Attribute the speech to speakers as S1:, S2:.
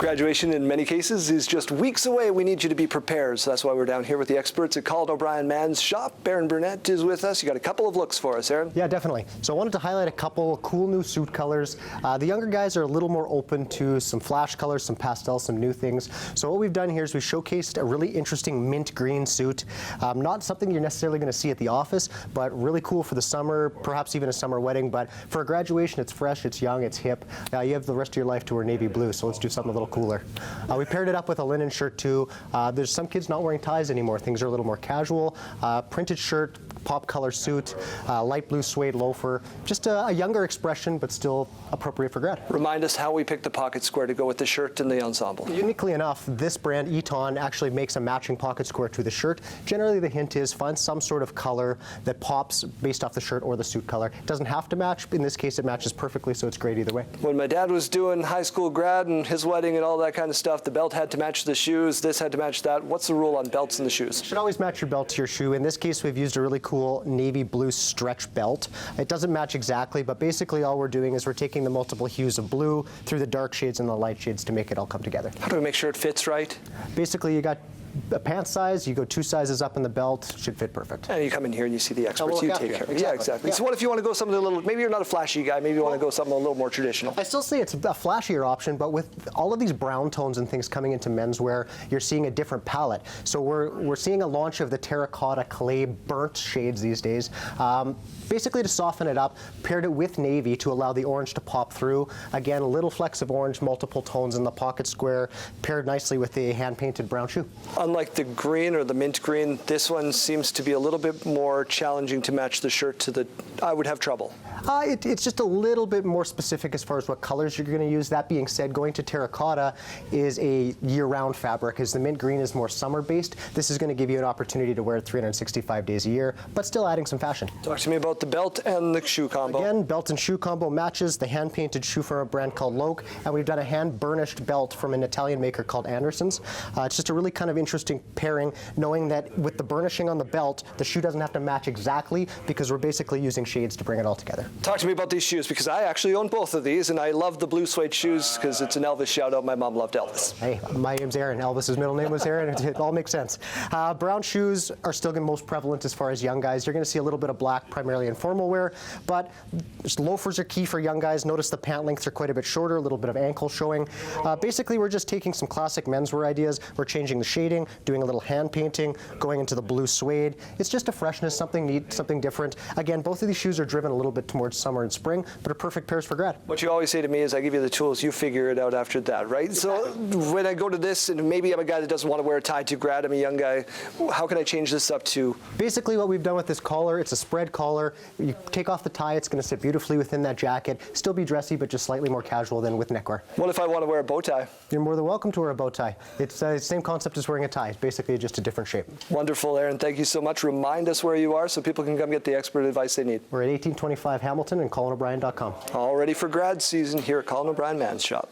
S1: Graduation in many cases is just weeks away. We need you to be prepared. So that's why we're down here with the experts at Colin O'Brien Man's Shop. Aaron Burnett is with us. You got a couple of looks for us, Aaron.
S2: Yeah, definitely. So I wanted to highlight a couple cool new suit colors. The younger guys are a little more open to some flash colors, some pastels, some new things. So what we've done here is we showcased a really interesting mint green suit. Not something you're necessarily going to see at the office, but really cool for the summer, perhaps even a summer wedding. But for a graduation, it's fresh, it's young, it's hip. You have the rest of your life to wear navy blue, so let's do something a little cooler. We paired it up with a linen shirt too. There's some kids not wearing ties anymore. Things are a little more casual. Printed shirt, pop color suit, light blue suede loafer. Just a younger expression, but still appropriate for grad.
S1: Remind us how we picked the pocket square to go with the shirt and the ensemble.
S2: Uniquely enough, this brand, Eton, actually makes a matching pocket square to the shirt. Generally, the hint is find some sort of color that pops based off the shirt or the suit color. It doesn't have to match. In this case, it matches perfectly, so it's great either way.
S1: When my dad was doing high school grad and his wedding and all that kind of stuff, the belt had to match the shoes, this had to match that. What's the rule on belts and the shoes?
S2: Should always match your belt to your shoe. In this case, we've used a really cool navy blue stretch belt. It doesn't match exactly, but basically all we're doing is we're taking the multiple hues of blue through the dark shades and the light shades to make it all come together.
S1: How do we make sure it fits right?
S2: Basically, you got a pant size, you go 2 sizes up in the belt, should fit perfect.
S1: And you come in here and you see the experts, you take care of it. Yeah, exactly.
S2: Yeah.
S1: So what if you want to go something a little, maybe you're not a flashy guy, maybe you want to go something a little more traditional?
S2: I still say it's a flashier option, but with all of these brown tones and things coming into menswear, you're seeing a different palette. So we're seeing a launch of the terracotta clay burnt shades these days. Basically to soften it up, paired it with navy to allow the orange to pop through. Again, a little flecks of orange, multiple tones in the pocket square, paired nicely with the hand-painted brown shoe.
S1: Unlike the green or the mint green, this one seems to be a little bit more challenging to match the shirt to the, I would have trouble.
S2: It's just a little bit more specific as far as what colors you're going to use. That being said, going to terracotta is a year-round fabric, as the mint green is more summer-based. This is going to give you an opportunity to wear it 365 days a year, but still adding some fashion.
S1: Talk to me about the belt and the shoe combo.
S2: Again, belt and shoe combo matches the hand-painted shoe from a brand called Loke, and we've done a hand-burnished belt from an Italian maker called Anderson's. It's just a really kind of interesting pairing, knowing that with the burnishing on the belt, the shoe doesn't have to match exactly because we're basically using shades to bring it all together.
S1: Talk to me about these shoes, because I actually own both of these, and I love the blue suede shoes because it's an Elvis shout-out. My mom loved Elvis.
S2: Hey, my name's Aaron. Elvis's middle name was Aaron. It all makes sense. Brown shoes are still going to be most prevalent as far as young guys. You're going to see a little bit of black primarily in formal wear, but loafers are key for young guys. Notice the pant lengths are quite a bit shorter, a little bit of ankle showing. Basically, we're just taking some classic menswear ideas. We're changing the shading, doing a little hand painting, going into the blue suede. It's just a freshness, something neat, something different. Again, both of these shoes are driven a little bit towards summer and spring, but are perfect pairs for grad.
S1: What you always say to me is I give you the tools, you figure it out after that, right? So when I go to this, and maybe I'm a guy that doesn't want to wear a tie to grad, I'm a young guy, how can I change this up to?
S2: Basically what we've done with this collar, it's a spread collar. You take off the tie, it's going to sit beautifully within that jacket, still be dressy, but just slightly more casual than with neckwear.
S1: What if I want to wear a bow tie?
S2: You're more than welcome to wear a bow tie. It's the same concept as wearing a tie. It's basically just a different shape.
S1: Wonderful, Aaron. Thank you so much. Remind us where you are so people can come get the expert advice they need.
S2: We're at 1825 Hamilton and ColinO'Brien.com.
S1: All ready for grad season here at Colin O'Brien Man's Shop.